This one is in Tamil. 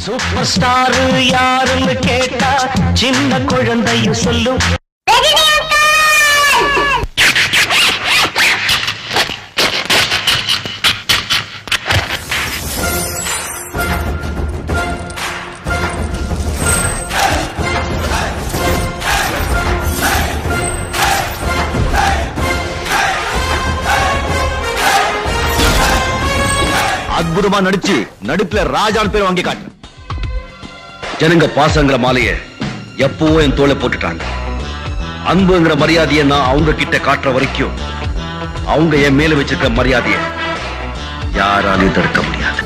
சூப்பர் ஸ்டார் யாருன்னு கேட்டா சின்ன குழந்தையும் சொல்லும். அற்புதமா நடிச்சு நடுப்புல ராஜான் பேர் வாங்கி காட்டு. ஜனங்க பாசங்கிற மாலைய எப்பவோ என் தோலை போட்டுட்டாங்க. அன்புங்கிற மரியாதையை நான் அவங்க கிட்ட காட்டுற வரைக்கும் அவங்க என் மேல வச்சிருக்க மரியாதையை யாராலையும் தடுக்க முடியாது.